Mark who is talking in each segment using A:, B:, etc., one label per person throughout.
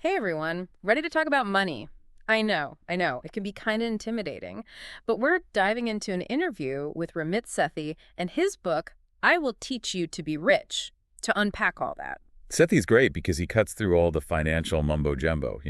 A: Hey everyone, ready to talk about money? I know, it can be kind of intimidating, but we're diving into an interview with Ramit Sethi and his book, I Will Teach You to Be Rich, to unpack all that.
B: Sethi's great because he cuts through all the financial mumbo-jumbo,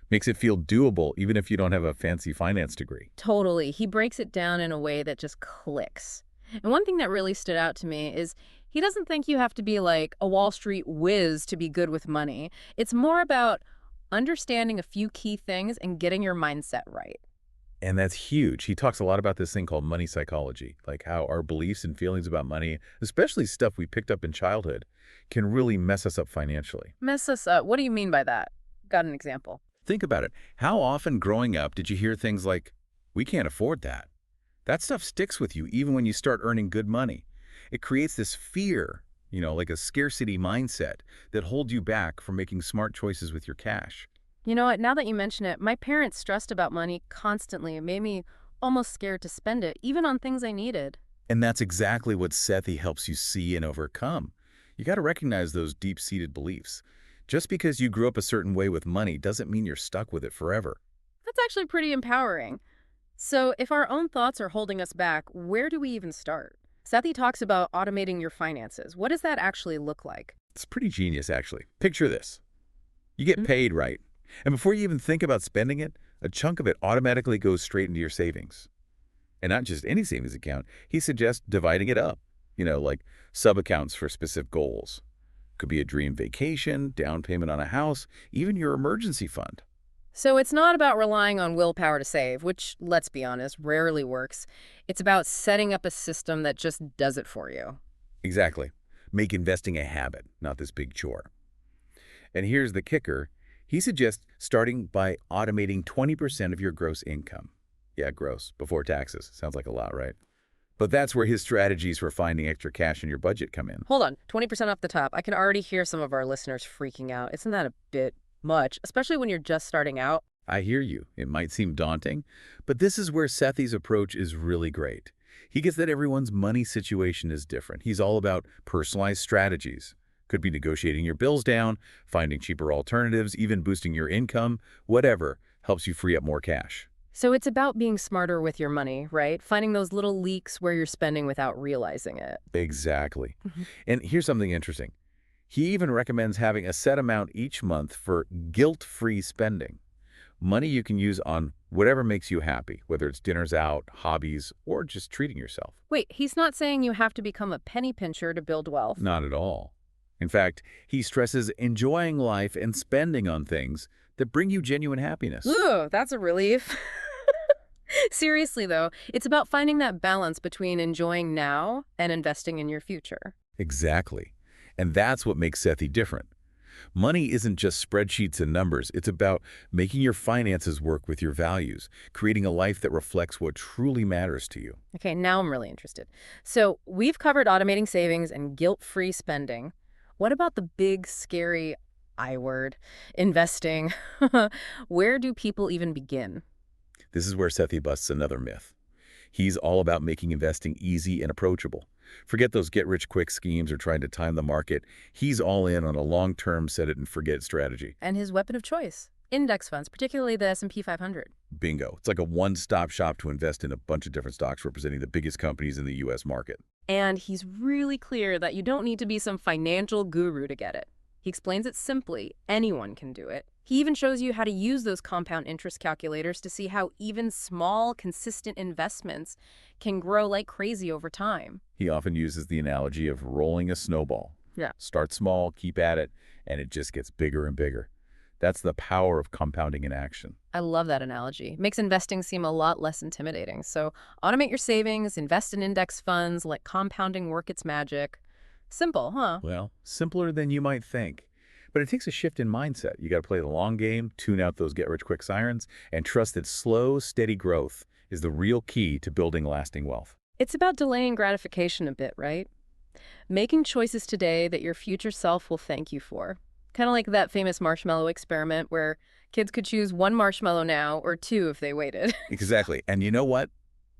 B: makes it feel doable even if you don't have a fancy finance degree.
A: Totally. He breaks it down in a way that just clicks. And one thing that really stood out to me is he doesn't think you have to be like a Wall Street whiz to be good with money. It's more about understanding a few key things and getting your mindset right.
B: And that's huge. He talks a lot about this thing called money psychology, like how our beliefs and feelings about money, especially stuff we picked up in childhood, can really mess us up financially.
A: Mess us up. What do you mean by that? Got an example?
B: Think about it. How often growing up did you hear things like, we can't afford that? That stuff sticks with you even when you start earning good money. It creates this fear, like a scarcity mindset that holds you back from making smart choices with your cash.
A: You know what? Now that you mention it, my parents stressed about money constantly. It made me almost scared to spend it, even on things I needed.
B: And that's exactly what Sethi helps you see and overcome. You got to recognize those deep-seated beliefs. Just because you grew up a certain way with money doesn't mean you're stuck with it forever.
A: That's actually pretty empowering. So, if our own thoughts are holding us back, where do we even start? Sethi talks about automating your finances. What does that actually look like?
B: It's pretty genius, actually. Picture this. You get paid, right? And before you even think about spending it, a chunk of it automatically goes straight into your savings. And not just any savings account. He suggests dividing it up, like sub-accounts for specific goals. Could be a dream vacation, down payment on a house, even your emergency fund.
A: So, it's not about relying on willpower to save, which, let's be honest, rarely works. It's about setting up a system that just does it for you.
B: Exactly. Make investing a habit, not this big chore. And here's the kicker. He suggests starting by automating 20% of your gross income. Yeah, gross, before taxes. Sounds like a lot, right? But that's where his strategies for finding extra cash in your budget come in.
A: Hold on, 20% off the top. I can already hear some of our listeners freaking out. Isn't that a bit much, especially when you're just starting out?
B: I hear you. It might seem daunting, but this is where Sethi's approach is really great. He gets that everyone's money situation is different. He's all about personalized strategies. Could be negotiating your bills down, finding cheaper alternatives, even boosting your income, whatever helps you free up more cash.
A: So it's about being smarter with your money, right? Finding those little leaks where you're spending without realizing it.
B: Exactly.
A: Mhm.
B: And here's something interesting. He even recommends having a set amount each month for guilt-free spending. Money you can use on whatever makes you happy, whether it's dinners out, hobbies, or just treating yourself.
A: Wait, he's not saying you have to become a penny pincher to build wealth.
B: Not at all. In fact, he stresses enjoying life and spending on things that bring you genuine happiness.
A: Ooh, that's a relief. Seriously, though, it's about finding that balance between enjoying now and investing in your future.
B: Exactly. And that's what makes Sethi different. Money isn't just spreadsheets and numbers. It's about making your finances work with your values, creating a life that reflects what truly matters to you.
A: Okay, now I'm really interested. So we've covered automating savings and guilt-free spending. What about the big, scary I word, investing? Where do people even begin?
B: This is where Sethi busts another myth. He's all about making investing easy and approachable. Forget those get-rich-quick schemes or trying to time the market. He's all in on a long-term set-it-and-forget strategy.
A: And his weapon of choice, index funds, particularly the S&P 500.
B: Bingo. It's like a one-stop shop to invest in a bunch of different stocks representing the biggest companies in the U.S. market.
A: And he's really clear that you don't need to be some financial guru to get it. He explains it simply. Anyone can do it. He even shows you how to use those compound interest calculators to see how even small, consistent investments can grow like crazy over time.
B: He often uses the analogy of rolling a snowball.
A: Yeah.
B: Start small, keep at it, and it just gets bigger and bigger. That's the power of compounding in action.
A: I love that analogy. Makes investing seem a lot less intimidating. So automate your savings, invest in index funds, let compounding work its magic. Simple, huh?
B: Well, simpler than you might think. But it takes a shift in mindset. You got to play the long game, tune out those get-rich-quick sirens, and trust that slow, steady growth is the real key to building lasting wealth.
A: It's about delaying gratification a bit, right? Making choices today that your future self will thank you for. Kind of like that famous marshmallow experiment where kids could choose one marshmallow now or two if they waited.
B: Exactly. And you know what?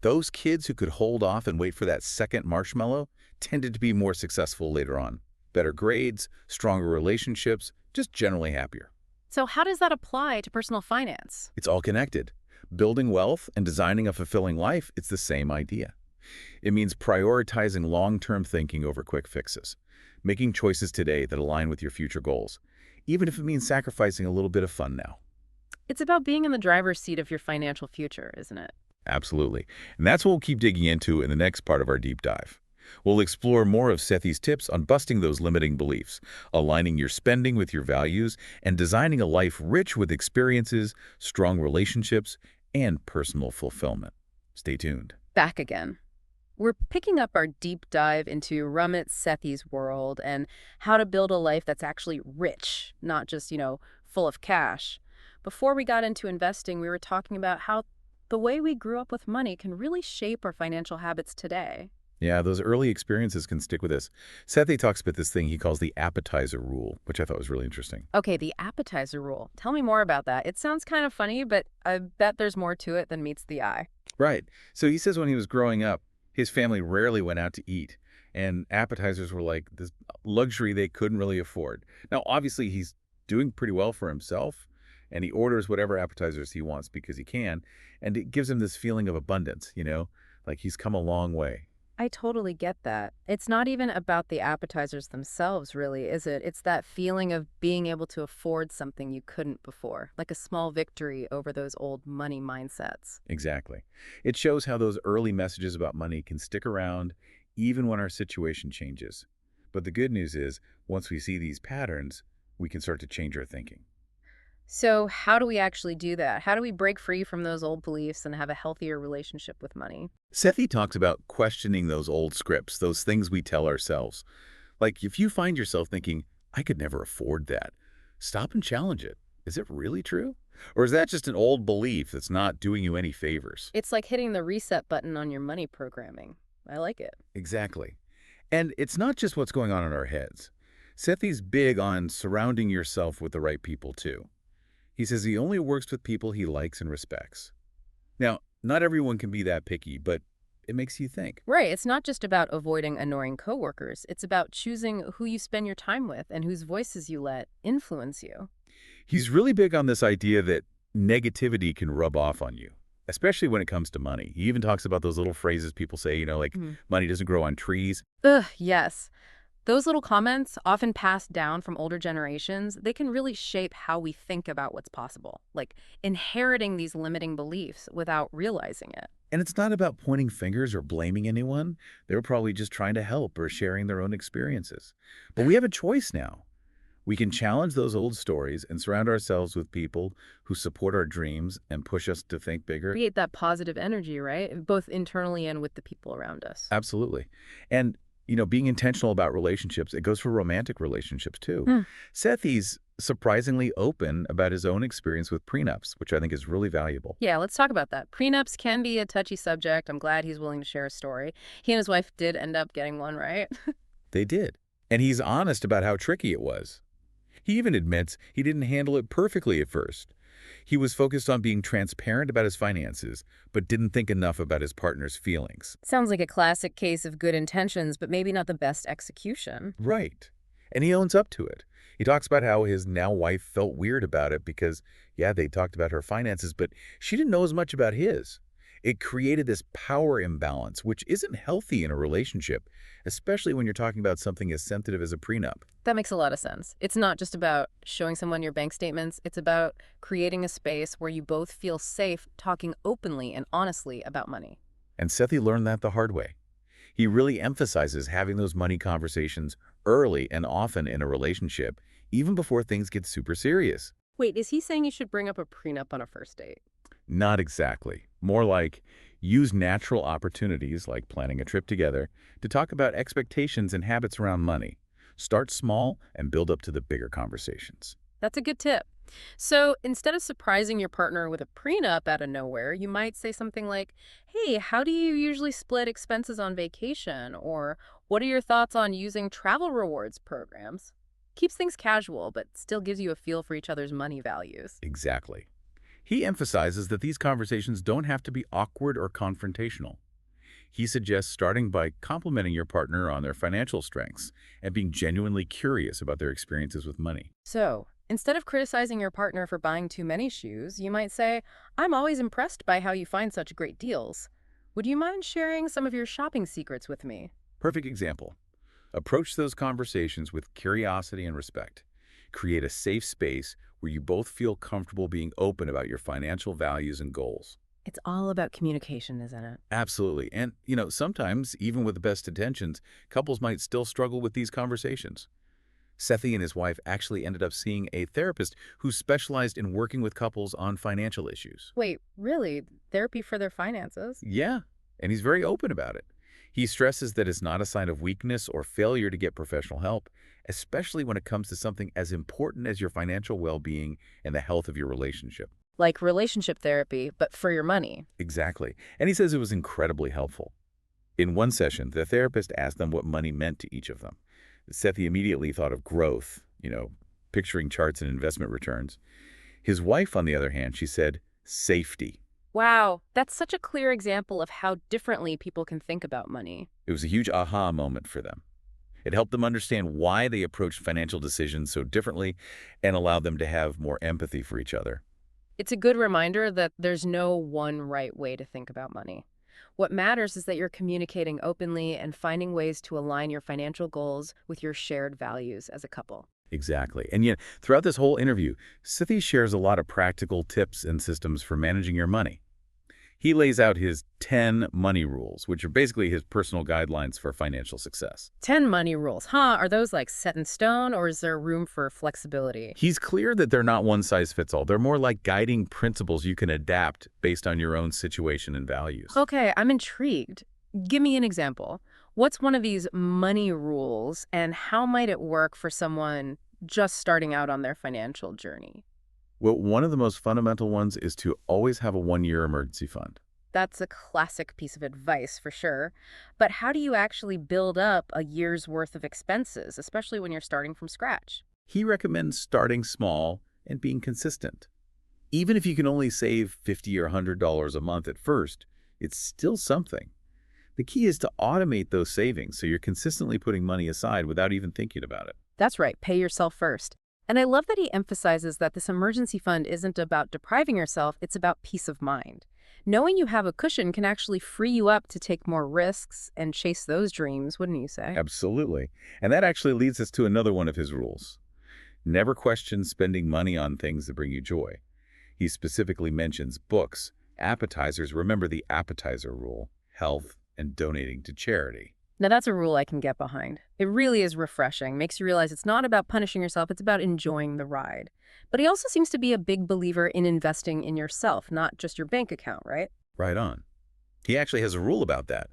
B: Those kids who could hold off and wait for that second marshmallow tended to be more successful later on. Better grades, stronger relationships, just generally happier.
A: So how does that apply to personal finance?
B: It's all connected. Building wealth and designing a fulfilling life, it's the same idea. It means prioritizing long-term thinking over quick fixes, making choices today that align with your future goals, even if it means sacrificing a little bit of fun now.
A: It's about being in the driver's seat of your financial future, isn't it?
B: Absolutely. And that's what we'll keep digging into in the next part of our deep dive. We'll explore more of Sethi's tips on busting those limiting beliefs, aligning your spending with your values, and designing a life rich with experiences, strong relationships, and personal fulfillment. Stay tuned.
A: Back again. We're picking up our deep dive into Ramit Sethi's world and how to build a life that's actually rich, not just, full of cash. Before we got into investing, we were talking about how the way we grew up with money can really shape our financial habits today.
B: Yeah, those early experiences can stick with us. Sethi talks about this thing he calls the appetizer rule, which I thought was really interesting.
A: Okay, the appetizer rule. Tell me more about that. It sounds kind of funny, but I bet there's more to it than meets the eye.
B: Right. So he says when he was growing up, his family rarely went out to eat, and appetizers were like this luxury they couldn't really afford. Now, obviously, he's doing pretty well for himself, and he orders whatever appetizers he wants because he can, and it gives him this feeling of abundance, like he's come a long way.
A: I totally get that. It's not even about the appetizers themselves, really, is it? It's that feeling of being able to afford something you couldn't before, like a small victory over those old money mindsets.
B: Exactly. It shows how those early messages about money can stick around even when our situation changes. But the good news is, once we see these patterns, we can start to change our thinking.
A: So, how do we actually do that? How do we break free from those old beliefs and have a healthier relationship with money?
B: Sethi talks about questioning those old scripts, those things we tell ourselves. Like if you find yourself thinking, I could never afford that, stop and challenge it. Is it really true? Or is that just an old belief that's not doing you any favors?
A: It's like hitting the reset button on your money programming. I like it.
B: Exactly. And it's not just what's going on in our heads. Sethi's big on surrounding yourself with the right people, too. He says he only works with people he likes and respects. Now, not everyone can be that picky, but it makes you think.
A: Right. It's not just about avoiding annoying coworkers. It's about choosing who you spend your time with and whose voices you let influence you.
B: He's really big on this idea that negativity can rub off on you, especially when it comes to money. He even talks about those little phrases people say, like money doesn't grow on trees.
A: Ugh, yes. Those little comments, often passed down from older generations, they can really shape how we think about what's possible, like inheriting these limiting beliefs without realizing it.
B: And it's not about pointing fingers or blaming anyone. They're probably just trying to help or sharing their own experiences. But we have a choice now. We can challenge those old stories and surround ourselves with people who support our dreams and push us to think bigger.
A: Create that positive energy, right? Both internally and with the people around us.
B: Absolutely. And, being intentional about relationships, it goes for romantic relationships too.
A: Hmm.
B: Seth, he's surprisingly open about his own experience with prenups, which I think is really valuable.
A: Yeah, let's talk about that. Prenups can be a touchy subject. I'm glad he's willing to share a story. He and his wife did end up getting one, right?
B: They did. And he's honest about how tricky it was. He even admits he didn't handle it perfectly at first. He was focused on being transparent about his finances, but didn't think enough about his partner's feelings.
A: Sounds like a classic case of good intentions, but maybe not the best execution.
B: Right. And he owns up to it. He talks about how his now wife felt weird about it because, yeah, they talked about her finances, but she didn't know as much about his. It created this power imbalance, which isn't healthy in a relationship, especially when you're talking about something as sensitive as a prenup.
A: That makes a lot of sense. It's not just about showing someone your bank statements. It's about creating a space where you both feel safe talking openly and honestly about money.
B: And Sethi learned that the hard way. He really emphasizes having those money conversations early and often in a relationship, even before things get super serious.
A: Wait, is he saying you should bring up a prenup on a first date?
B: Not exactly. More like use natural opportunities like planning a trip together to talk about expectations and habits around money. Start small and build up to the bigger conversations.
A: That's a good tip. So instead of surprising your partner with a prenup out of nowhere, you might say something like, hey, how do you usually split expenses on vacation? Or what are your thoughts on using travel rewards programs? Keeps things casual, but still gives you a feel for each other's money values.
B: Exactly. He emphasizes that these conversations don't have to be awkward or confrontational. He suggests starting by complimenting your partner on their financial strengths and being genuinely curious about their experiences with money.
A: So, Instead of criticizing your partner for buying too many shoes, you might say, I'm always impressed by how you find such great deals. Would you mind sharing some of your shopping secrets with me?
B: Perfect example. Approach those conversations with curiosity and respect. Create a safe space where you both feel comfortable being open about your financial values and goals.
A: It's all about communication, isn't it?
B: Absolutely. And, sometimes, even with the best intentions, couples might still struggle with these conversations. Sethi and his wife actually ended up seeing a therapist who specialized in working with couples on financial issues.
A: Wait, really? Therapy for their finances?
B: Yeah, and he's very open about it. He stresses that it's not a sign of weakness or failure to get professional help, especially when it comes to something as important as your financial well-being and the health of your relationship.
A: Like relationship therapy, but for your money.
B: Exactly. And he says it was incredibly helpful. In one session, the therapist asked them what money meant to each of them. Sethi immediately thought of growth, picturing charts and investment returns. His wife, on the other hand, she said, safety.
A: Wow, that's such a clear example of how differently people can think about money.
B: It was a huge aha moment for them. It helped them understand why they approached financial decisions so differently and allowed them to have more empathy for each other.
A: It's a good reminder that there's no one right way to think about money. What matters is that you're communicating openly and finding ways to align your financial goals with your shared values as a couple.
B: Exactly. And yet, throughout this whole interview, Sithi shares a lot of practical tips and systems for managing your money. He lays out his 10 money rules, which are basically his personal guidelines for financial success.
A: 10 money rules, huh? Are those like set in stone or is there room for flexibility?
B: He's clear that they're not one size fits all. They're more like guiding principles you can adapt based on your own situation and values.
A: Okay, I'm intrigued. Give me an example. What's one of these money rules and how might it work for someone just starting out on their financial journey?
B: Well, one of the most fundamental ones is to always have a one-year emergency fund.
A: That's a classic piece of advice for sure. But how do you actually build up a year's worth of expenses, especially when you're starting from scratch?
B: He recommends starting small and being consistent. Even if you can only save $50 or $100 a month at first, it's still something. The key is to automate those savings so you're consistently putting money aside without even thinking about it.
A: That's right, pay yourself first. And I love that he emphasizes that this emergency fund isn't about depriving yourself, it's about peace of mind. Knowing you have a cushion can actually free you up to take more risks and chase those dreams, wouldn't you say?
B: Absolutely. And that actually leads us to another one of his rules. Never question spending money on things that bring you joy. He specifically mentions books, appetizers, remember the appetizer rule, health, and donating to charity.
A: Now that's a rule I can get behind. It really is refreshing, makes you realize it's not about punishing yourself, it's about enjoying the ride. But he also seems to be a big believer in investing in yourself, not just your bank account, right?
B: Right on. He actually has a rule about that.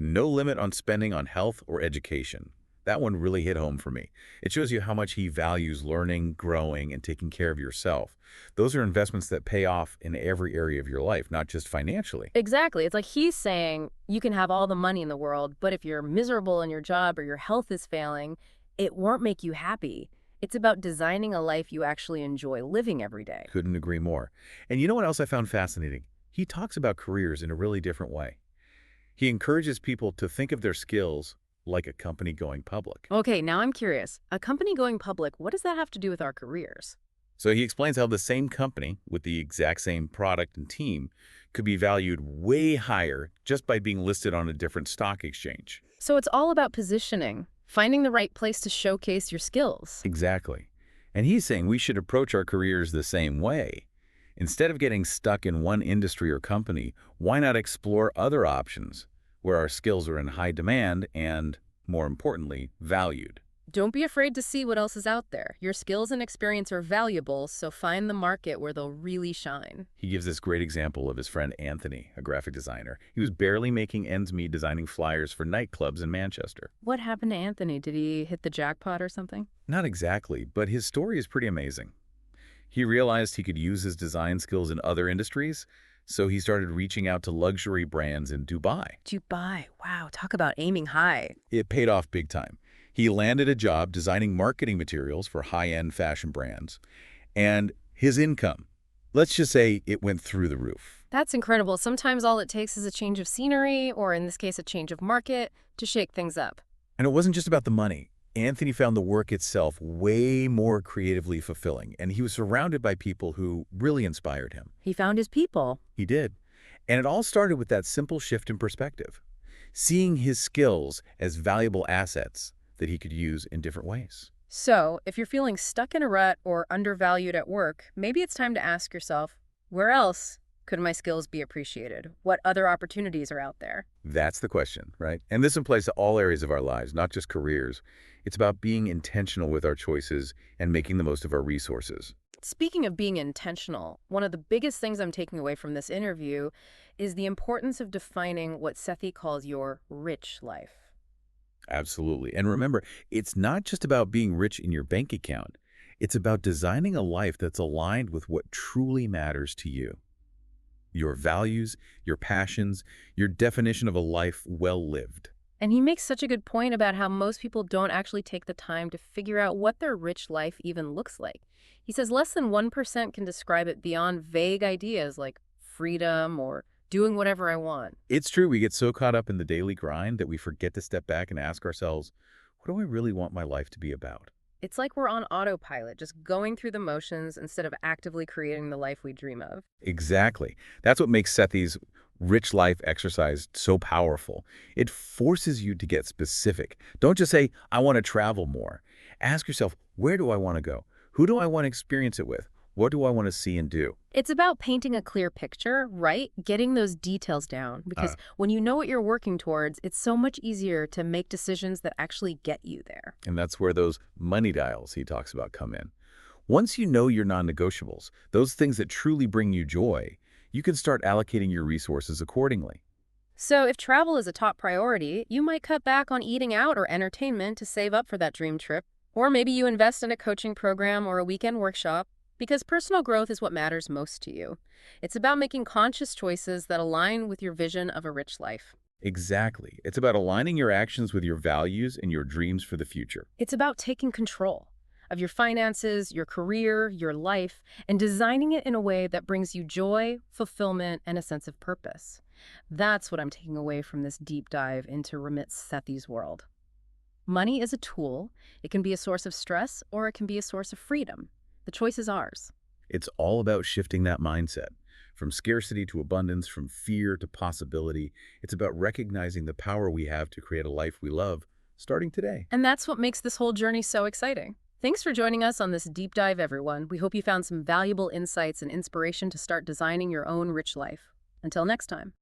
B: No limit on spending on health or education. That one really hit home for me. It shows you how much he values learning, growing, and taking care of yourself. Those are investments that pay off in every area of your life, not just financially.
A: Exactly. It's like he's saying you can have all the money in the world, but if you're miserable in your job or your health is failing, it won't make you happy. It's about designing a life you actually enjoy living every day.
B: Couldn't agree more. And you know what else I found fascinating? He talks about careers in a really different way. He encourages people to think of their skills like a company going public.
A: Okay, now I'm curious. A company going public, what does that have to do with our careers?
B: So he explains how the same company with the exact same product and team could be valued way higher just by being listed on a different stock exchange.
A: So it's all about positioning, finding the right place to showcase your skills.
B: Exactly. And he's saying we should approach our careers the same way. Instead of getting stuck in one industry or company, why not explore other options where our skills are in high demand and, more importantly, valued?
A: Don't be afraid to see what else is out there. Your skills and experience are valuable, so find the market where they'll really shine.
B: He gives this great example of his friend Anthony, a graphic designer. He was barely making ends meet designing flyers for nightclubs in Manchester.
A: What happened to Anthony? Did he hit the jackpot or something?
B: Not exactly, but his story is pretty amazing. He realized he could use his design skills in other industries, so he started reaching out to luxury brands in Dubai.
A: Dubai. Wow, talk about aiming high.
B: It paid off big time. He landed a job designing marketing materials for high-end fashion brands, and his income, let's just say it went through the roof.
A: That's incredible. Sometimes all it takes is a change of scenery, or in this case, a change of market, to shake things up.
B: And it wasn't just about the money. Anthony found the work itself way more creatively fulfilling, and he was surrounded by people who really inspired him.
A: He found his people.
B: He did. And it all started with that simple shift in perspective, seeing his skills as valuable assets that he could use in different ways.
A: So, if you're feeling stuck in a rut or undervalued at work, maybe it's time to ask yourself, where else could my skills be appreciated? What other opportunities are out there?
B: That's the question, right? And this applies to all areas of our lives, not just careers. It's about being intentional with our choices and making the most of our resources.
A: Speaking of being intentional, one of the biggest things I'm taking away from this interview is the importance of defining what Sethi calls your rich life.
B: Absolutely. And remember, it's not just about being rich in your bank account. It's about designing a life that's aligned with what truly matters to you. Your values, your passions, your definition of a life well lived.
A: And he makes such a good point about how most people don't actually take the time to figure out what their rich life even looks like. He says less than 1% can describe it beyond vague ideas like freedom or doing whatever I want.
B: It's true, we get so caught up in the daily grind that we forget to step back and ask ourselves, what do I really want my life to be about?
A: It's like we're on autopilot, just going through the motions instead of actively creating the life we dream of.
B: Exactly. That's what makes Sethi's rich life exercise so powerful. It forces you to get specific. Don't just say, I want to travel more. Ask yourself, where do I want to go? Who do I want to experience it with? What do I want to see and do?
A: It's about painting a clear picture, right? Getting those details down. Because when you know what you're working towards, it's so much easier to make decisions that actually get you there.
B: And that's where those money dials he talks about come in. Once you know your non-negotiables, those things that truly bring you joy, you can start allocating your resources accordingly.
A: So if travel is a top priority, you might cut back on eating out or entertainment to save up for that dream trip. Or maybe you invest in a coaching program or a weekend workshop. Because personal growth is what matters most to you. It's about making conscious choices that align with your vision of a rich life.
B: Exactly. It's about aligning your actions with your values and your dreams for the future.
A: It's about taking control of your finances, your career, your life, and designing it in a way that brings you joy, fulfillment, and a sense of purpose. That's what I'm taking away from this deep dive into Ramit Sethi's world. Money is a tool. It can be a source of stress or it can be a source of freedom. The choice is ours.
B: It's all about shifting that mindset. From scarcity to abundance, from fear to possibility. It's about recognizing the power we have to create a life we love, starting today.
A: And that's what makes this whole journey so exciting. Thanks for joining us on this deep dive, everyone. We hope you found some valuable insights and inspiration to start designing your own rich life. Until next time.